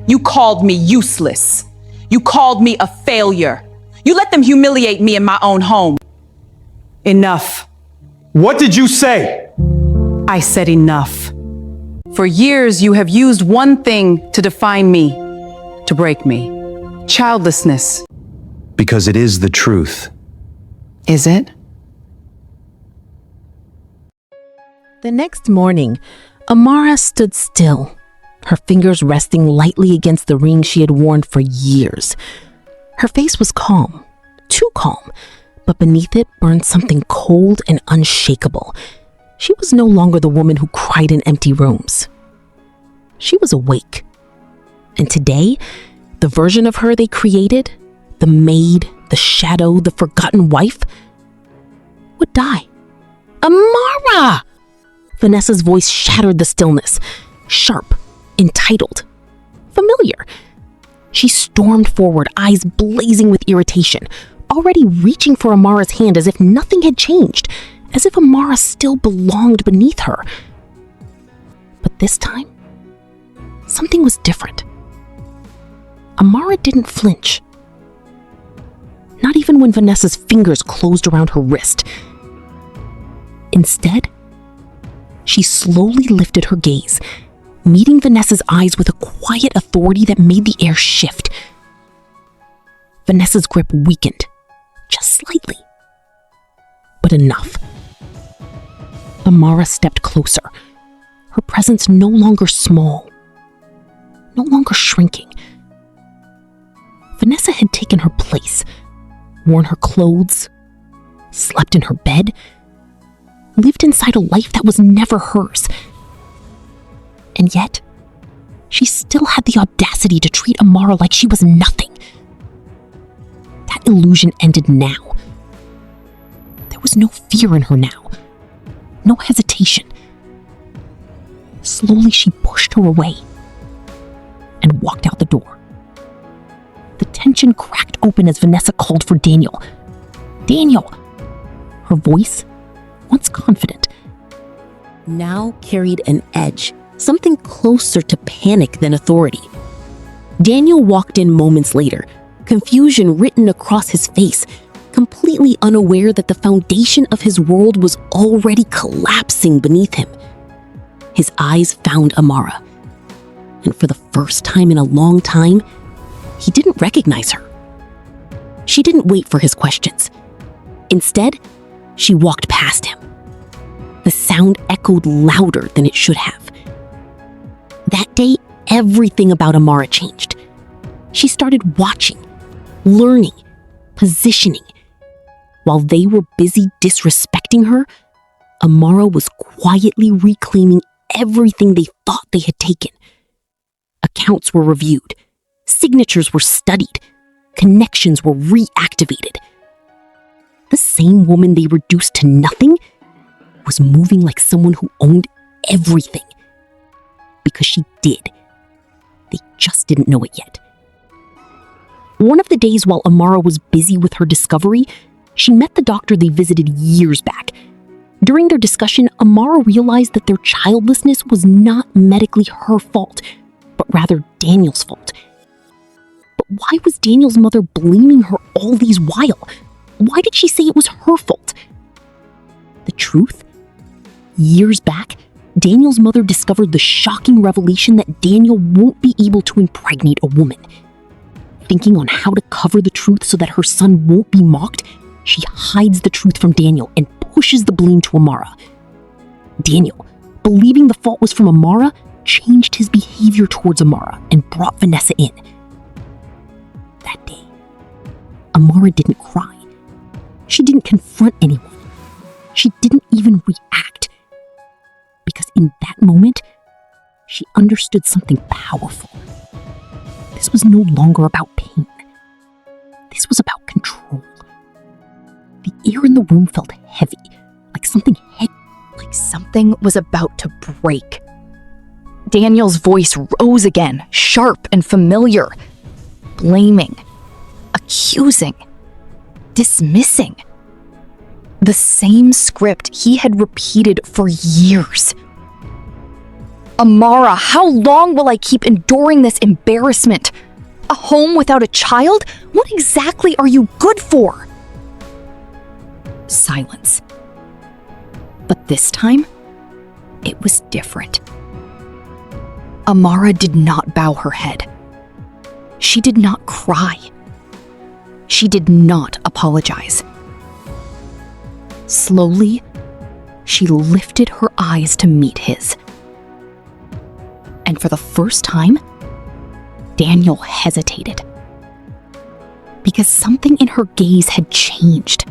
You called me useless. You called me a failure. You let them humiliate me in my own home. Enough. What did you say? I said enough. For years, you have used one thing to define me, to break me. Childlessness. Because it is the truth. Is it? The next morning, Amara stood still, her fingers resting lightly against the ring she had worn for years. Her face was calm, too calm, but beneath it burned something cold and unshakable. She was no longer the woman who cried in empty rooms. She was awake. And today, the version of her they created, the maid, the shadow, the forgotten wife, would die. Amara! Vanessa's voice shattered the stillness, sharp, entitled, familiar. She stormed forward, eyes blazing with irritation, already reaching for Amara's hand as if nothing had changed, as if Amara still belonged beneath her. But this time, something was different. Amara didn't flinch. Not even when Vanessa's fingers closed around her wrist. Instead, she slowly lifted her gaze, meeting Vanessa's eyes with a quiet authority that made the air shift. Vanessa's grip weakened, just slightly. But enough. Amara stepped closer, her presence no longer small, no longer shrinking. Vanessa had taken her place, worn her clothes, slept in her bed, lived inside a life that was never hers. And yet, she still had the audacity to treat Amara like she was nothing. That illusion ended now. There was no fear in her now, no hesitation. Slowly, she pushed her away and walked out the door. The tension cracked open as Vanessa called for Daniel. Daniel! Her voice, once confident, now carried an edge, something closer to panic than authority. Daniel walked in moments later, confusion written across his face, completely unaware that the foundation of his world was already collapsing beneath him. His eyes found Amara, and for the first time in a long time, he didn't recognize her. She didn't wait for his questions. Instead, she walked past him. The sound echoed louder than it should have. That day, everything about Amara changed. She started watching, learning, positioning. While they were busy disrespecting her, Amara was quietly reclaiming everything they thought they had taken. Accounts were reviewed, signatures were studied, connections were reactivated. The same woman they reduced to nothing was moving like someone who owned everything. Because she did. They just didn't know it yet. One of the days while Amara was busy with her discovery, she met the doctor they visited years back. During their discussion, Amara realized that their childlessness was not medically her fault, but rather Daniel's fault. But why was Daniel's mother blaming her all these while? Why did she say it was her fault? The truth? Years back, Daniel's mother discovered the shocking revelation that Daniel won't be able to impregnate a woman. Thinking on how to cover the truth so that her son won't be mocked, she hides the truth from Daniel and pushes the blame to Amara. Daniel, believing the fault was from Amara, changed his behavior towards Amara and brought Vanessa in. That day, Amara didn't cry. She didn't confront anyone. She didn't even react. Because in that moment, she understood something powerful. This was no longer about pain. This was about control. The air in the room felt heavy, like something heavy. Like something was about to break. Daniel's voice rose again, sharp and familiar. Blaming, accusing, dismissing. The same script he had repeated for years. Amara, how long will I keep enduring this embarrassment? A home without a child? What exactly are you good for? Silence. But this time, it was different. Amara did not bow her head. She did not cry. She did not apologize. Slowly, she lifted her eyes to meet his. And for the first time, Daniel hesitated. Because something in her gaze had changed.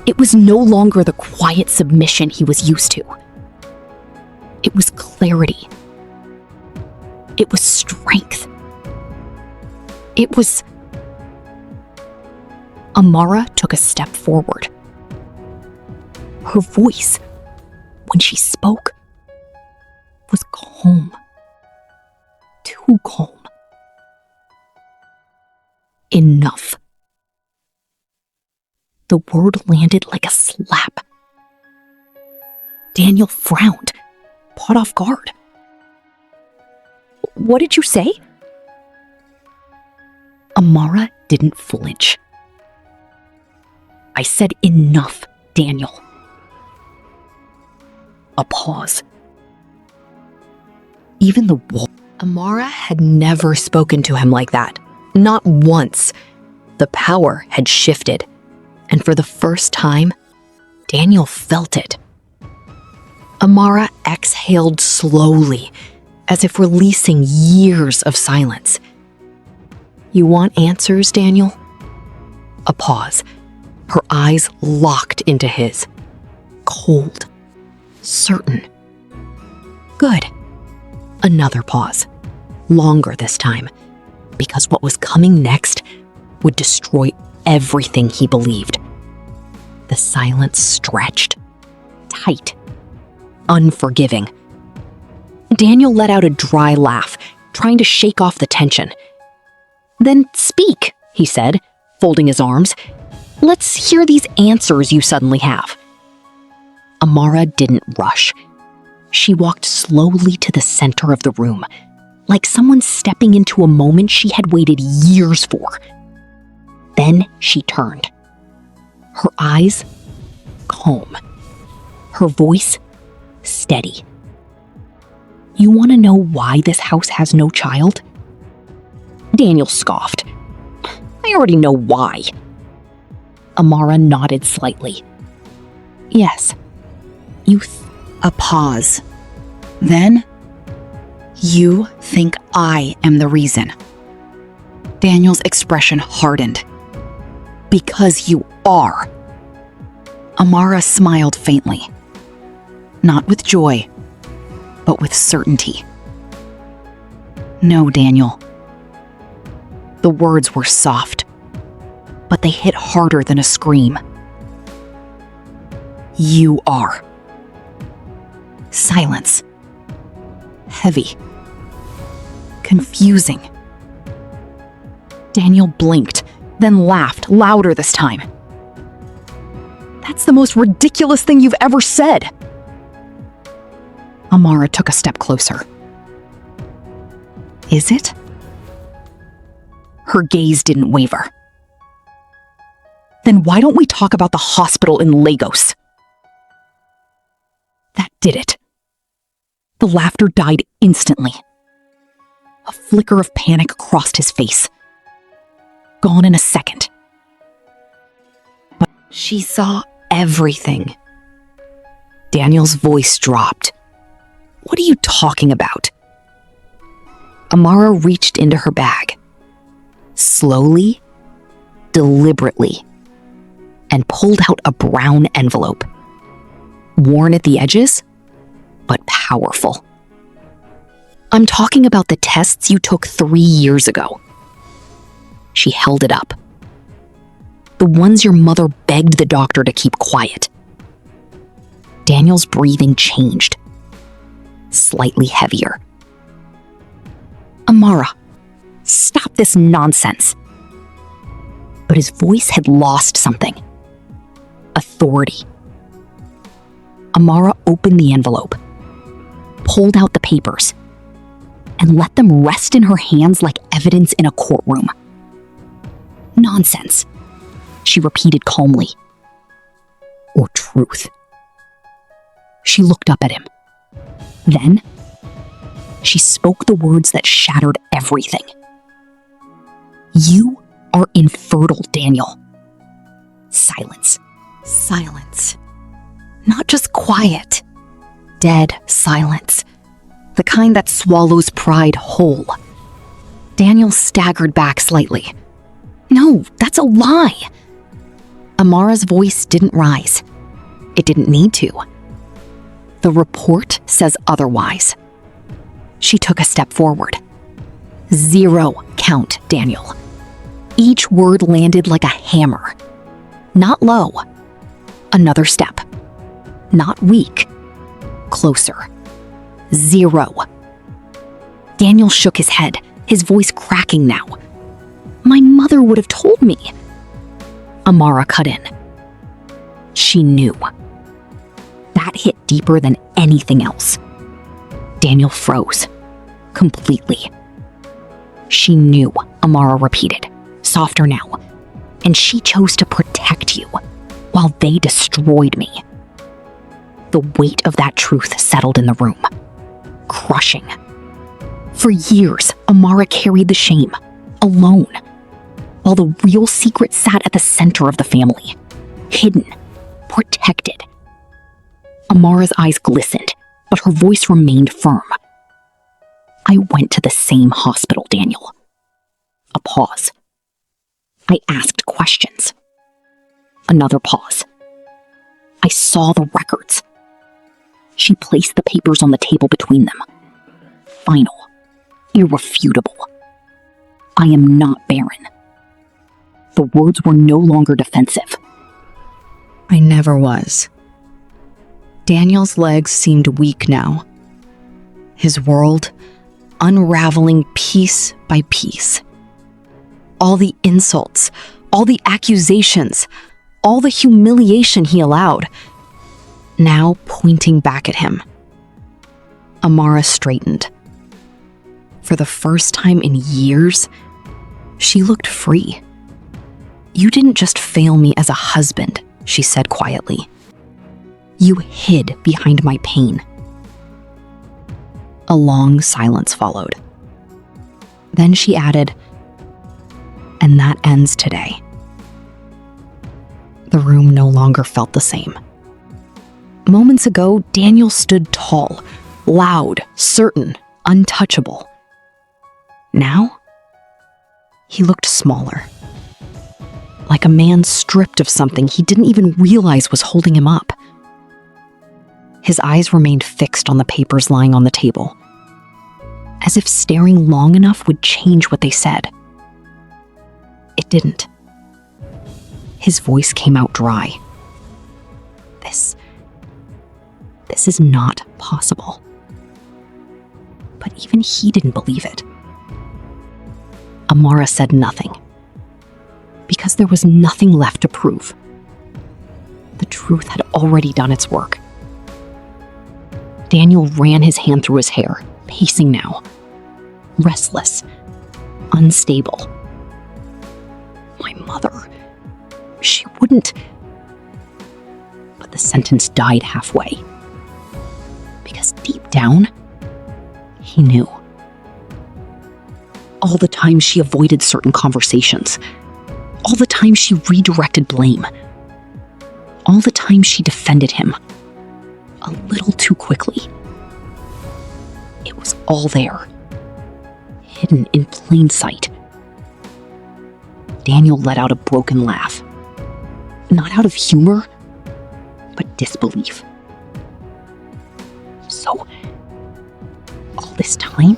It was no longer the quiet submission he was used to. It was clarity. It was strength. It was... Amara took a step forward. Her voice, when she spoke, was calm. Too calm. Enough. The word landed like a slap. Daniel frowned, caught off guard. What did you say? Amara didn't flinch. I said enough, Daniel. A pause. Even the wall. Amara had never spoken to him like that. Not once. The power had shifted. And for the first time, Daniel felt it. Amara exhaled slowly, as if releasing years of silence. You want answers, Daniel? A pause. Her eyes locked into his. Cold. Certain. Good. Another pause. Longer this time. Because what was coming next would destroy everything he believed. The silence stretched. Tight. Unforgiving. Daniel let out a dry laugh, trying to shake off the tension. Then speak, he said, folding his arms. Let's hear these answers you suddenly have. Amara didn't rush. She walked slowly to the center of the room, like someone stepping into a moment she had waited years for. Then she turned. Her eyes calm. Her voice steady. You want to know why this house has no child? Daniel scoffed. I already know why. Amara nodded slightly. Yes. A pause. Then, you think I am the reason. Daniel's expression hardened. Because you are. Amara smiled faintly. Not with joy, but with certainty. No, Daniel. The words were soft, but they hit harder than a scream. You are. Silence. Heavy. Confusing. Daniel blinked, then laughed louder this time. That's the most ridiculous thing you've ever said. Amara took a step closer. Is it? Her gaze didn't waver. Then why don't we talk about the hospital in Lagos? That did it. The laughter died instantly. A flicker of panic crossed his face. Gone in a second. But she saw everything. Daniel's voice dropped. What are you talking about? Amara reached into her bag. Slowly, deliberately, and pulled out a brown envelope. Worn at the edges, but powerful. I'm talking about the tests you took 3 years ago. She held it up. The ones your mother begged the doctor to keep quiet. Daniel's breathing changed. Slightly heavier. Amara, stop this nonsense. But his voice had lost something. Authority. Amara opened the envelope, pulled out the papers and let them rest in her hands like evidence in a courtroom. Nonsense, she repeated calmly. Or truth. She looked up at him. Then, she spoke the words that shattered everything. You are infertile, Daniel. Silence. Silence. Not just quiet. Dead silence. The kind that swallows pride whole. Daniel staggered back slightly. No, that's a lie. Amara's voice didn't rise. It didn't need to. The report says otherwise. She took a step forward. 0 count, Daniel. Each word landed like a hammer. Not low. Another step. Not weak. Closer. 0. Daniel shook his head, his voice cracking now. My mother would have told me. Amara cut in. She knew. That hit deeper than anything else. Daniel froze. Completely. She knew, Amara repeated, softer now. And she chose to protect you, while they destroyed me. The weight of that truth settled in the room. Crushing. For years, Amara carried the shame, alone, while the real secret sat at the center of the family. Hidden. Protected. Amara's eyes glistened, but her voice remained firm. I went to the same hospital, Daniel. A pause. I asked questions. Another pause. I saw the records. She placed the papers on the table between them. Final. Irrefutable. I am not barren. The words were no longer defensive. I never was. Daniel's legs seemed weak now. His world unraveling piece by piece. All the insults, all the accusations, all the humiliation he allowed, now pointing back at him. Amara straightened. For the first time in years, she looked free. You didn't just fail me as a husband, she said quietly. You hid behind my pain. A long silence followed. Then she added, and that ends today. The room no longer felt the same. Moments ago, Daniel stood tall, loud, certain, untouchable. Now, he looked smaller. Like a man stripped of something he didn't even realize was holding him up. His eyes remained fixed on the papers lying on the table, as if staring long enough would change what they said. It didn't. His voice came out dry. This is not possible. But even he didn't believe it. Amara said nothing, because there was nothing left to prove. The truth had already done its work. Daniel ran his hand through his hair, pacing now. Restless. Unstable. My mother. She wouldn't. But the sentence died halfway. Because deep down, he knew. All the time she avoided certain conversations. All the time she redirected blame. All the time she defended him. A little too quickly. It was all there. Hidden in plain sight. Daniel let out a broken laugh. Not out of humor, but disbelief. So, all this time?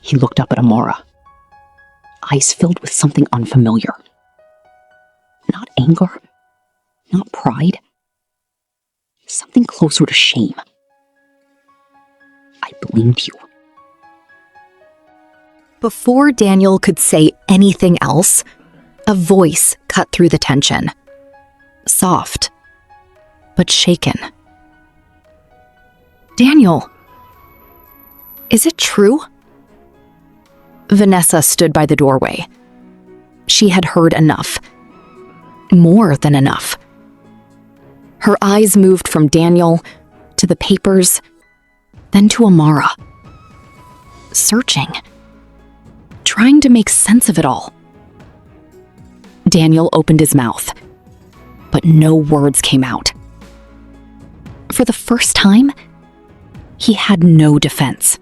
He looked up at Amara, eyes filled with something unfamiliar. Not anger, not pride. Something closer to shame. I blamed you. Before Daniel could say anything else, a voice cut through the tension. Soft, but shaken. Daniel, is it true? Vanessa stood by the doorway. She had heard enough. More than enough. Her eyes moved from Daniel to the papers, then to Amara. Searching. Trying to make sense of it all. Daniel opened his mouth, but no words came out. For the first time, he had no defense.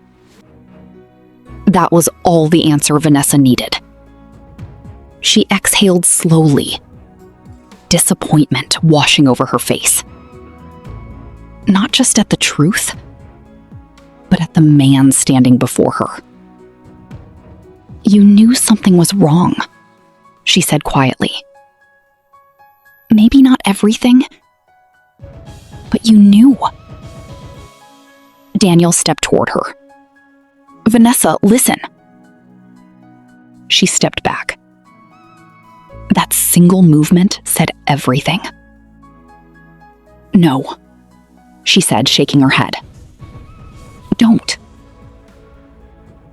That was all the answer Vanessa needed. She exhaled slowly, disappointment washing over her face. Not just at the truth, but at the man standing before her. "You knew something was wrong," she said quietly. "Maybe not everything, but you knew." Daniel stepped toward her. "Vanessa, listen." She stepped back. That single movement said everything. "No," she said, shaking her head. "Don't."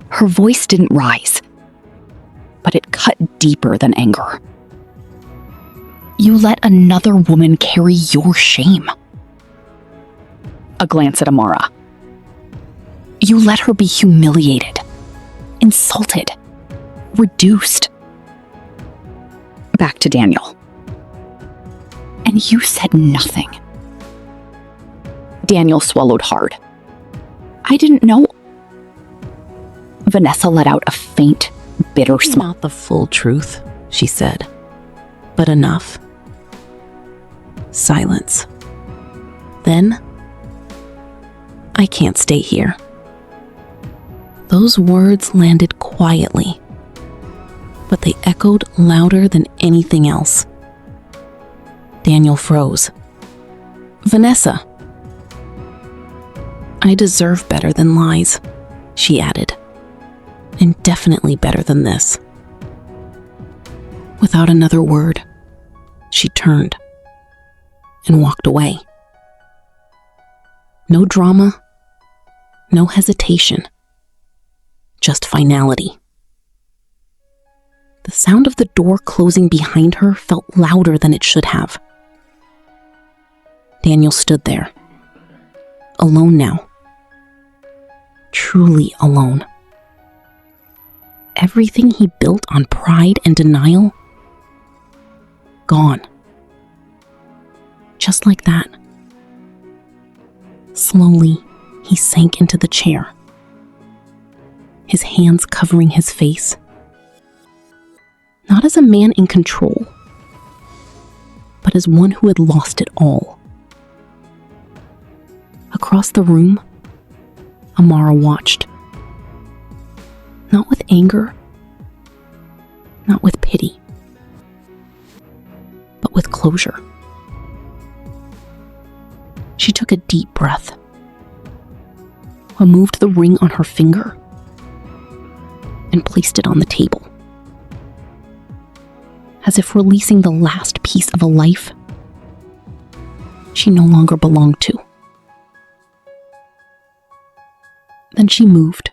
Her voice didn't rise, but it cut deeper than anger. "You let another woman carry your shame." A glance at Amara. "You let her be humiliated, insulted, reduced." Back to Daniel. "And you said nothing." Daniel swallowed hard. "I didn't know." Vanessa let out a faint, bitter smile. "Not the full truth," she said, "but enough." Silence. Then, "I can't stay here." Those words landed quietly, but they echoed louder than anything else. Daniel froze. "Vanessa." "I deserve better than lies," she added, "and definitely better than this." Without another word, she turned and walked away. No drama, no hesitation, just finality. The sound of the door closing behind her felt louder than it should have. Daniel stood there, alone now. Truly alone. Everything he built on pride and denial, gone. Just like that. Slowly, he sank into the chair, his hands covering his face. Not as a man in control, but as one who had lost it all. Across the room, Amara watched. Not with anger, not with pity, but with closure. She took a deep breath, removed the ring on her finger, and placed it on the table. As if releasing the last piece of a life she no longer belonged to. Then she moved,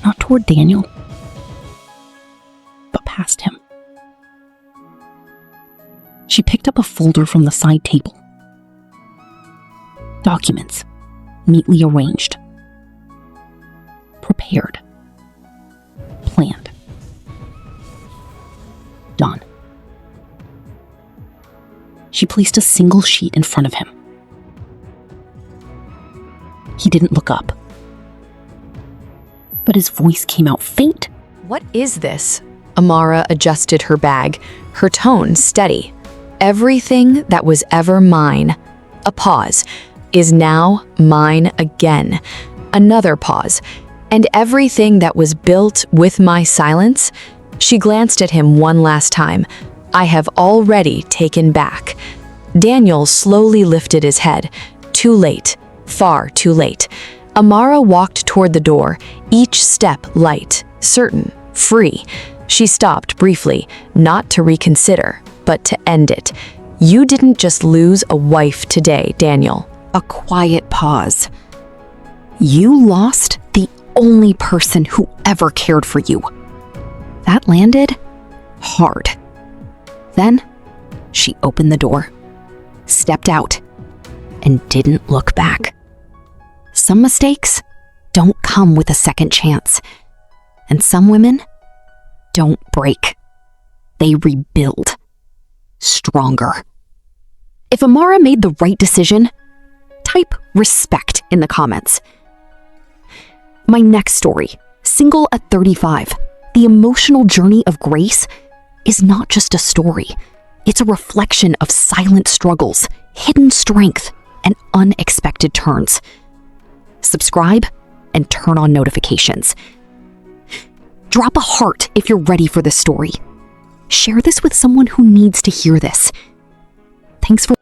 not toward Daniel, but past him. She picked up a folder from the side table. Documents, neatly arranged. Prepared. Planned. Done. She placed a single sheet in front of him. He didn't look up, but his voice came out faint. "What is this?" Amara adjusted her bag, her tone steady. "Everything that was ever mine," a pause, "is now mine again." Another pause. "And everything that was built with my silence," she glanced at him one last time, "I have already taken back." Daniel slowly lifted his head. Too late. Far too late. Amara walked toward the door, each step light, certain, free. She stopped briefly, not to reconsider, but to end it. "You didn't just lose a wife today, Daniel. A quiet pause. You lost the only person who ever cared for you. That landed hard. Then she opened the door, stepped out, and didn't look back. Some mistakes don't come with a second chance, and some women don't break. They rebuild, stronger. If Amara made the right decision, type respect in the comments. My next story, Single at 35, The Emotional Journey of Grace, is not just a story. It's a reflection of silent struggles, hidden strength, and unexpected turns. Subscribe and turn on notifications. Drop a heart if you're ready for this story. Share this with someone who needs to hear this. Thanks for